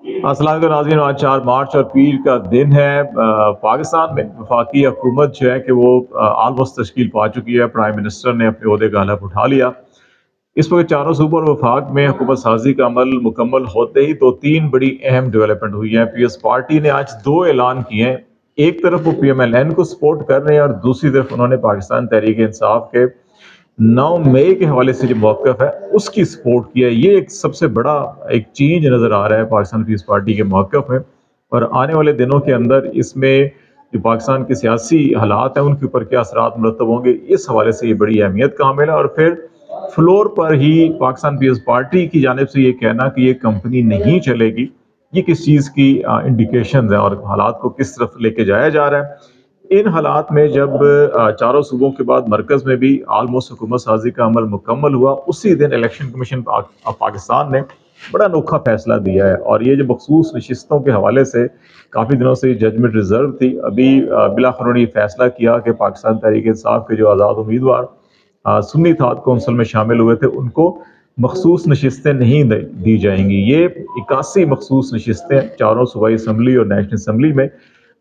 अस्सलाम वालेकुम नाज़रीन, आज 4 मार्च और पीर का दिन है। पाकिस्तान में वफाकी हुकूमत जो है कि वो ऑलमोस्ट तश्कील पा चुकी है। प्राइम मिनिस्टर ने अपने ओहदे का हलफ उठा लिया। इस वक्त चारों सूबों और वफाक में हुकूमत साजी का अमल मुकम्मल होते ही तो तीन बड़ी अहम डेवलपमेंट हुई हैं। पीएस पार्टी ने आज दो ऐलान किए हैं। एक तरफ वो पीएमएलएन को सपोर्ट कर रहे हैं और दूसरी तरफ उन्होंने पाकिस्तान तहरीक इंसाफ के 9 मई के हवाले से जो मौक़िफ़ है उसकी सपोर्ट किया है। ये एक सबसे बड़ा एक चेंज नज़र आ रहा है पाकिस्तान पीस पार्टी के मौक़िफ़ में, और आने वाले दिनों के अंदर इसमें जो पाकिस्तान के सियासी हालात हैं उनके ऊपर क्या असरात मुरतब होंगे, इस हवाले से ये बड़ी अहमियत का हामिल है। और फिर फ्लोर पर ही पाकिस्तान पीस पार्टी की जानिब से ये कहना कि ये कंपनी नहीं चलेगी, ये किस चीज़ की इंडिकेशन है और हालात को किस तरफ लेके जाया जा रहा है। इन हालात में जब चारों सूबों के बाद मरकज़ में भी ऑलमोस्ट हुकूमत साजी का अमल मुकम्मल हुआ, उसी दिन इलेक्शन कमीशन पाकिस्तान ने बड़ा अनोखा फैसला दिया है। और ये जो मखसूस नशिस्तों के हवाले से काफ़ी दिनों से जजमेंट रिजर्व थी, अभी बिलाखिर उन्होंने फैसला किया कि पाकिस्तान तहरीक इंसाफ के जो आज़ाद उम्मीदवार सुन्नी इत्तेहाद कौंसिल में शामिल हुए थे उनको मखसूस नशिस्तें नहीं दी जाएंगी। ये 81 मखसूस नशिस्तें चारों सूबाई असम्बली और नेशनल असम्बली में,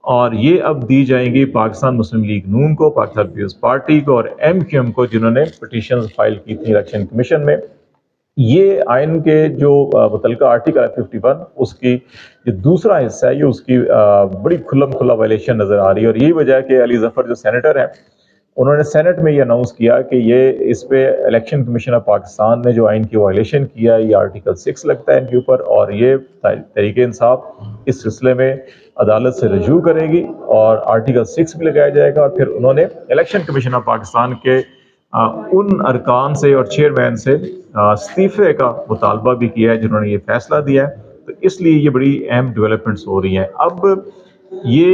और ये अब दी जाएंगी पाकिस्तान मुस्लिम लीग नून को, पाकिस्तान पीपल्स पार्टी को और एमक्यूएम को, जिन्होंने पिटीशन फाइल की थी इलेक्शन कमीशन में। ये आइन के जो मुतलका आर्टिकल है 51, उसकी जो दूसरा हिस्सा है, ये उसकी बड़ी खुल्लम खुल्ला वायलेशन नजर आ रही है। और यही वजह है कि अली जफर जो सेनेटर हैं, उन्होंने सेनेट में ये अनाउंस किया कि ये इस पे इलेक्शन कमीशन ऑफ पाकिस्तान ने जो आइन की वायलेशन किया, ये आर्टिकल 6 लगता है इनके ऊपर, और ये तहरीक इंसाफ इस सिलसिले में अदालत से रजू करेगी और आर्टिकल 6 भी लगाया जाएगा। और फिर उन्होंने इलेक्शन कमीशन ऑफ पाकिस्तान के उन अरकान से और चेयरमैन से इस्तीफे का मुतालबा भी किया है जिन्होंने ये फैसला दिया है। तो इसलिए ये बड़ी अहम डेवलपमेंट्स हो रही हैं। अब ये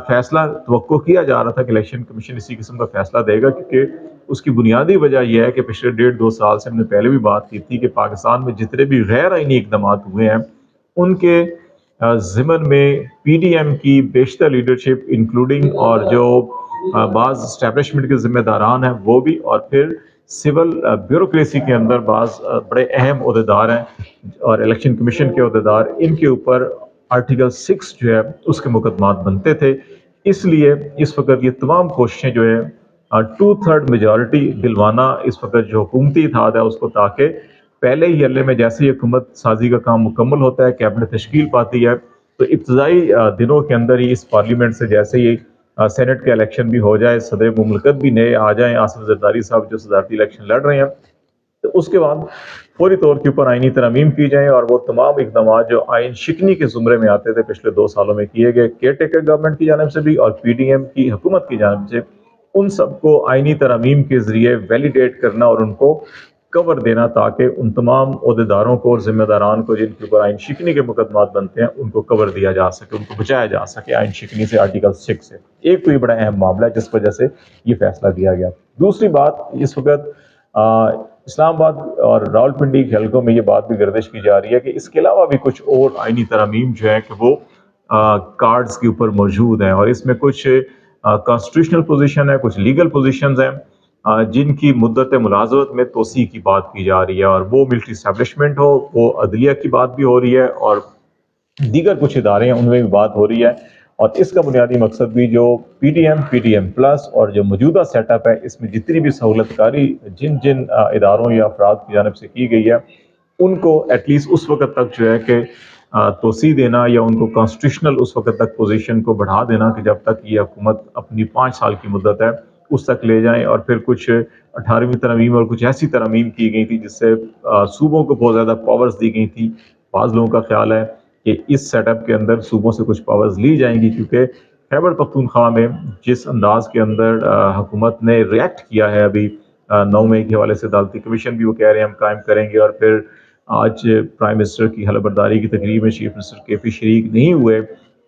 फैसला तवक्को किया जा रहा था कि इलेक्शन कमीशन इसी किस्म का फैसला देगा, क्योंकि उसकी बुनियादी वजह यह है कि पिछले 1.5-2 साल से हमने पहले भी बात की थी कि पाकिस्तान में जितने भी गैर आइनी इकदाम हुए हैं उनके ज़िमन में पीडीएम की बेशतर लीडरशिप इंक्लूडिंग, और जो बाज़ इस्टेब्लिशमेंट के ज़िम्मेदारान हैं वो भी, और फिर सिविल ब्यूरोक्रेसी के अंदर बाज़ बड़े अहम ओहदेदार हैं और इलेक्शन कमीशन के ओहदेदार, इनके ऊपर आर्टिकल 6 जो है उसके मुकदमात बनते थे। इसलिए इस वक्त ये तमाम कोशिशें जो है 2/3 मेजॉरिटी दिलवाना इस वक्त जो हुकूमती इत्तेहाद है उसको, ताकि पहले ही हल्ले में जैसे ही हुकूमत साजी का काम मुकम्मल होता है, कैबिनेट तश्कील पाती है, तो इब्तदाई दिनों के अंदर ही इस पार्लियामेंट से जैसे ही सेनेट का इलेक्शन भी हो जाए, सदर मुमलकत भी नए आ जाएं, आसिफ जरदारी साहब जो सदारती इलेक्शन लड़ रहे हैं, तो उसके बाद फौरी तौर के ऊपर आइनी तरमीम की जाए और वो तमाम इकदाम जो आइन शिकनी के जुमरे में आते थे पिछले 2 सालों में किए गए केयर टेकर गवर्नमेंट की जानिब से भी और पीडीएम की हुकूमत की जानिब से, उन सबको आइनी तरमीम के जरिए वैलिडेट करना और उनको कवर देना, ताकि उन तमाम ओहदेदारों को और जिम्मेदारान को जिनके ऊपर आइन शिकनी के मुकदमात बनते हैं उनको कवर दिया जा सके, उनको बचाया जा सके आइन शिकनी से, आर्टिकल 6 से। एक तो ये बड़ा अहम मामला है जिस वजह से ये फैसला दिया गया। दूसरी बात, इस वक्त इस्लामाबाद और रावलपिंडी के हलकों में ये बात भी गर्दिश की जा रही है कि इसके अलावा भी कुछ और आइनी तरमीम जो है कि वो कार्ड्स के ऊपर मौजूद हैं, और इसमें कुछ कॉन्स्टिट्यूशनल पोजीशन है, कुछ लीगल पोजीशंस हैं जिनकी मुद्दत मुलाजमत में तोसी की बात की जा रही है, और वो मिलिट्री इस्टेब्लिशमेंट हो, वो अदलिया की बात भी हो रही है, और दीगर कुछ इदारे हैं उनमें भी बात हो रही है। और इसका बुनियादी मकसद भी जो पीडीएम प्लस और जो मौजूदा सेटअप है, इसमें जितनी भी सहूलतकारी जिन जिन इदारों या अफराद की जानिब से की गई है, उनको एटलीस्ट उस वक्त तक जो है कि तोसी देना या उनको कॉन्स्टिट्यूशनल उस वक्त तक पोजीशन को बढ़ा देना कि जब तक ये हुकूमत अपनी 5 साल की मुद्दत है उस तक ले जाएं। और फिर कुछ 18वीं तरमीम और कुछ ऐसी तरमीम की गई थी जिससे सूबों को बहुत ज़्यादा पावर्स दी गई थी। बाज़ लोगों का ख्याल है कि इस सेटअप के अंदर सूबों से कुछ पावर्स ली जाएंगी, क्योंकि खैबर पख्तूनख्वा में जिस अंदाज के अंदर हुकूमत ने रिएक्ट किया है, अभी 9 मई के हवाले से अदालती कमीशन भी वो कह रहे हैं हम कायम करेंगे, और फिर आज प्राइम मिनिस्टर की हलफबरदारी की तकरीब में चीफ मिनिस्टर केपी शरीक नहीं हुए,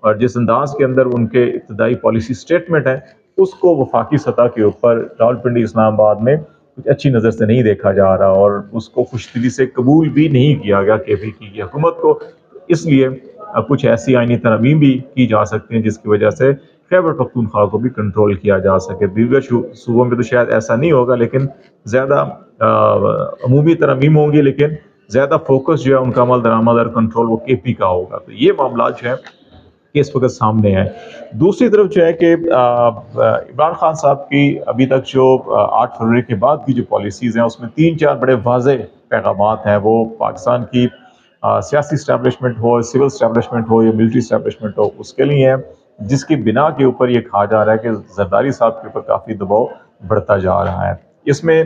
और जिस अंदाज के अंदर उनके इब्तदाई पॉलिसी स्टेटमेंट है उसको वफाकी सतह के ऊपर रावलपिंडी इस्लामाबाद में कुछ अच्छी नज़र से नहीं देखा जा रहा, और उसको खुशदिली से कबूल भी नहीं किया गया केपी की हुकूमत को। इसलिए कुछ ऐसी आइनी तरमीम भी की जा सकती हैं जिसकी वजह से खैबर पख्तूनख्वा को भी कंट्रोल किया जा सके। दीगर सूबों में तो शायद ऐसा नहीं होगा, लेकिन ज़्यादा अमूमी तरमीम होंगी, लेकिन زیادہ فوکس جو ہے ان کا عمل درآمد اور کنٹرول وہ کے پی کا ہوگا. تو یہ معاملات جو ہے کہ اس وقت سامنے ہے. دوسری طرف جو ہے کہ عمران خان صاحب کی ابھی تک جو 8 فروری کے بعد کی جو پالیسیز ہیں اس میں 3-4 بڑے واضح پیغامات ہیں. وہ پاکستان کی سیاسی اسٹیبلشمنٹ ہو، سول اسٹیبلشمنٹ ہو یا ملٹری اسٹیبلشمنٹ ہو، اس کے لیے ہے جس کی بنا کے اوپر یہ کہا جا رہا ہے کہ زرداری صاحب کے اوپر کافی دباؤ بڑھتا جا رہا ہے. اس میں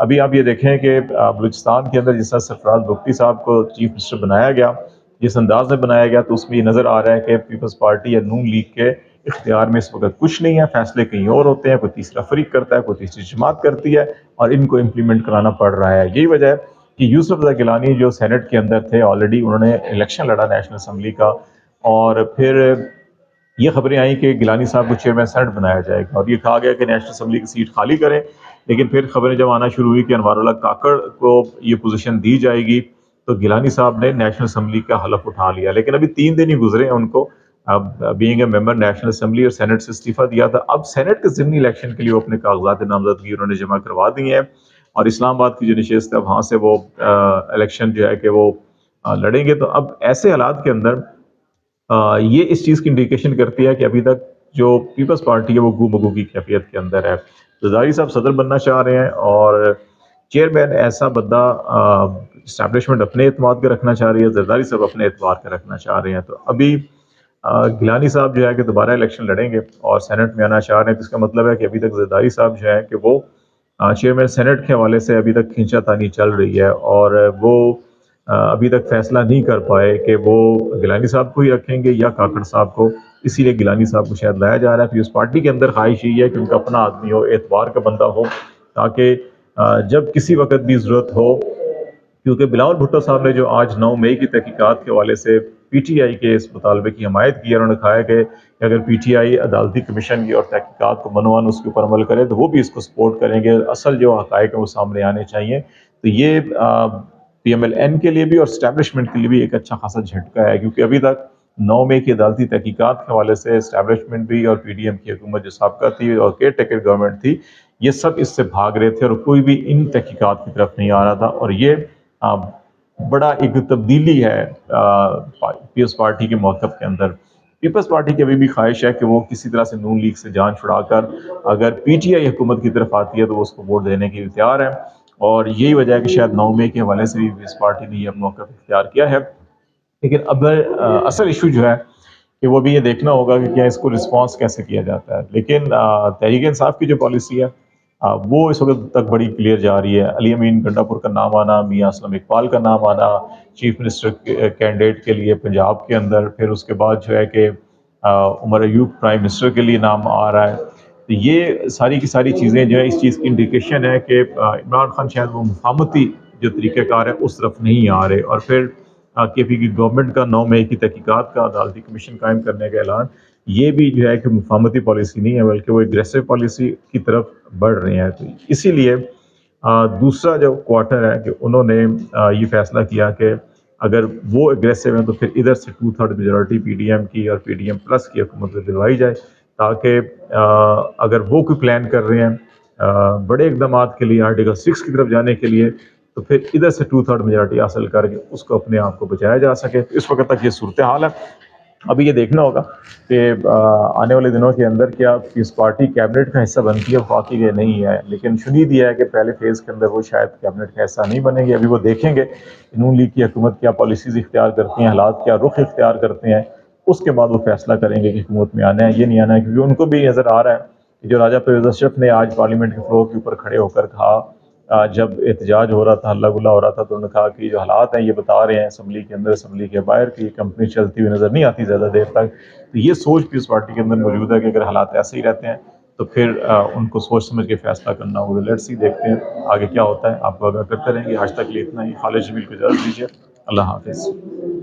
ابھی آپ یہ دیکھیں کہ بلوچستان کے اندر جس طرح سرفراز بگٹی صاحب کو چیف منسٹر بنایا گیا، جس انداز میں بنایا گیا، تو اس میں یہ نظر آ رہا ہے کہ پیپلز پارٹی یا نون لیگ کے اختیار میں اس وقت کچھ نہیں ہے. فیصلے کہیں اور ہوتے ہیں، کوئی تیسرا فریق کرتا ہے، کوئی تیسری جماعت کرتی ہے اور ان کو امپلیمنٹ کرانا پڑ رہا ہے. یہی وجہ ہے کہ یوسف رضا گیلانی جو سینٹ کے اندر تھے آلریڈی، انہوں نے الیکشن لڑا نیشنل اسمبلی کا، اور پھر یہ خبریں آئیں کہ گیلانی صاحب کو چیئرمین سینٹ بنایا جائے گا اور یہ کہا گیا کہ نیشنل اسمبلی کی سیٹ خالی کریں. لیکن پھر خبریں جب آنا شروع ہوئی کہ انوار اللہ کاکڑ کو یہ پوزیشن دی جائے گی تو گیلانی صاحب نے نیشنل اسمبلی کا حلف اٹھا لیا. لیکن ابھی 3 دن ہی گزرے ہیں ان کو being a member national assembly اور سینٹ سے استعفیٰ دیا تھا. اب سینٹ کے ضمنی الیکشن کے لیے وہ اپنے کاغذات نامزدگی انہوں نے جمع کروا دیے ہیں اور اسلام آباد کی جو نشست ہے وہاں سے وہ الیکشن جو ہے کہ وہ لڑیں گے. تو اب ایسے حالات کے اندر یہ اس چیز کی انڈیکیشن کرتی ہے کہ ابھی تک جو پیپلز پارٹی ہے وہ گو بگو کی کیفیت کے اندر ہے. زرداری صاحب صدر بننا چاہ رہے ہیں اور چیئرمین ایسا بندہ اسٹیبلشمنٹ اپنے اعتماد کا رکھنا چاہ رہی ہے، زرداری صاحب اپنے اعتبار کا رکھنا چاہ رہے ہیں. تو ابھی گیلانی صاحب جو ہے کہ دوبارہ الیکشن لڑیں گے اور سینٹ میں آنا چاہ رہے ہیں. تو اس کا مطلب ہے کہ ابھی تک زرداری صاحب جو ہے کہ وہ چیئرمین سینٹ کے حوالے سے ابھی تک کھینچا تانی چل رہی ہے اور وہ ابھی تک فیصلہ نہیں کر پائے کہ وہ گیلانی صاحب کو ہی رکھیں گے یا کاکڑ صاحب کو. اسی لیے گیلانی صاحب کو شاید لایا جا رہا ہے. پھر اس پارٹی کے اندر خواہش یہ ہے کہ ان کا اپنا آدمی ہو، اعتبار کا بندہ ہو، تاکہ جب کسی وقت بھی ضرورت ہو. کیونکہ بلاول بھٹو صاحب نے جو آج 9 مئی کی تحقیقات کے حوالے سے پی ٹی آئی کے اس مطالبے کی حمایت کی ہے، انہوں نے کہا ہے کہ اگر پی ٹی آئی عدالتی کمیشن کی اور تحقیقات کو منوان اس کے اوپر عمل کرے تو وہ بھی اس کو سپورٹ کریں گے. اصل جو حقائق ہیں وہ سامنے آنے چاہیے. تو یہ پی ایم ایل این کے لیے بھی اور اسٹیبلشمنٹ کے لیے بھی ایک اچھا خاصا جھٹکا ہے، کیونکہ ابھی تک 9 مئی کی عدالتی تحقیقات کے حوالے سے اسٹیبلشمنٹ بھی اور پی ڈی ایم کی حکومت جو سابقہ تھی اور کیئر ٹیکر گورنمنٹ تھی، یہ سب اس سے بھاگ رہے تھے اور کوئی بھی ان تحقیقات کی طرف نہیں آ رہا تھا. اور یہ بڑا ایک تبدیلی ہے پیپلز پارٹی کے موقف کے اندر. پیپلز پارٹی کی ابھی بھی خواہش ہے کہ وہ کسی طرح سے نون لیگ سے جان چھڑا کر اگر پی ٹی آئی حکومت کی طرف آتی ہے تو وہ اس کو ووٹ دینے کے لیے تیار ہے. اور یہی وجہ ہے کہ شاید 9 مئی کے حوالے سے بھی پیپلز پارٹی نے یہ موقف اختیار کیا ہے. لیکن اب اصل ایشو جو ہے کہ وہ بھی یہ دیکھنا ہوگا کہ کیا اس کو رسپانس کیسے کیا جاتا ہے. لیکن تحریک انصاف کی جو پالیسی ہے وہ اس وقت تک بڑی کلیئر جا رہی ہے. علی امین گنڈا پور کا نام آنا، میاں اسلم اقبال کا نام آنا چیف منسٹر کینڈیڈیٹ کے لیے پنجاب کے اندر، پھر اس کے بعد جو ہے کہ عمر ایوب پرائم منسٹر کے لیے نام آ رہا ہے. تو یہ ساری کی ساری چیزیں جو ہے اس چیز کی انڈیکیشن ہے کہ عمران خان شاید وہ مفاہمتی جو طریقہ کار ہے اس طرف نہیں آ رہے. اور پھر کے پی کی گورنمنٹ کا 9 مئی کی تحقیقات کا عدالتی کمیشن قائم کرنے کا اعلان، یہ بھی جو ہے کہ مفاہمتی پالیسی نہیں ہے بلکہ وہ اگریسو پالیسی کی طرف بڑھ رہے ہیں. تو اسی لیے دوسرا جو کوارٹر ہے کہ انہوں نے یہ فیصلہ کیا کہ اگر وہ اگریسو ہیں تو پھر ادھر سے 2/3 میجورٹی پی ڈی ایم کی اور پی ڈی ایم پلس کی حکومت سے دلوائی جائے، تاکہ اگر وہ کوئی پلان کر رہے ہیں بڑے اقدامات کے لیے آرٹیکل 6 کی طرف جانے کے لیے، تو پھر ادھر سے 2/3 میجورٹی حاصل کر کے اس کو اپنے آپ کو بچایا جا سکے. اس وقت تک یہ صورتحال ہے. ابھی یہ دیکھنا ہوگا کہ آنے والے دنوں کے اندر کیا اس پارٹی کیبنٹ کا حصہ بنتی ہے، واقعی یہ نہیں ہے. لیکن شنید یہ ہے کہ پہلے فیز کے اندر وہ شاید کیبنٹ کا حصہ نہیں بنے گی. ابھی وہ دیکھیں گے نون لیگ کی حکومت کیا پالیسیز اختیار کرتی ہیں، حالات کیا رخ اختیار کرتے ہیں، اس کے بعد وہ فیصلہ کریں گے کہ حکومت میں آنا ہے یہ نہیں آنا ہے. کیونکہ ان کو بھی نظر آ رہا ہے کہ جو راجہ پرویز اشرف نے آج پارلیمنٹ کے فلور کے اوپر کھڑے ہو کر کہا، جب احتجاج ہو رہا تھا، ہلہ گلا ہو رہا تھا، تو انہوں نے کہا کہ جو حالات ہیں یہ بتا رہے ہیں اسمبلی کے اندر اسمبلی کے باہر کی کمپنی چلتی ہوئی نظر نہیں آتی زیادہ دیر تک. تو یہ سوچ بھی اس پارٹی کے اندر موجود ہے کہ اگر حالات ایسے ہی رہتے ہیں تو پھر ان کو سوچ سمجھ کے فیصلہ کرنا ہوگا. لیٹس سی، دیکھتے ہیں آگے کیا ہوتا ہے. آپ کو آگاہ کرتے رہیں گے. آج تک لیے اتنا ہی. خالد جمیل کو اجازت دیجیے. اللہ حافظ.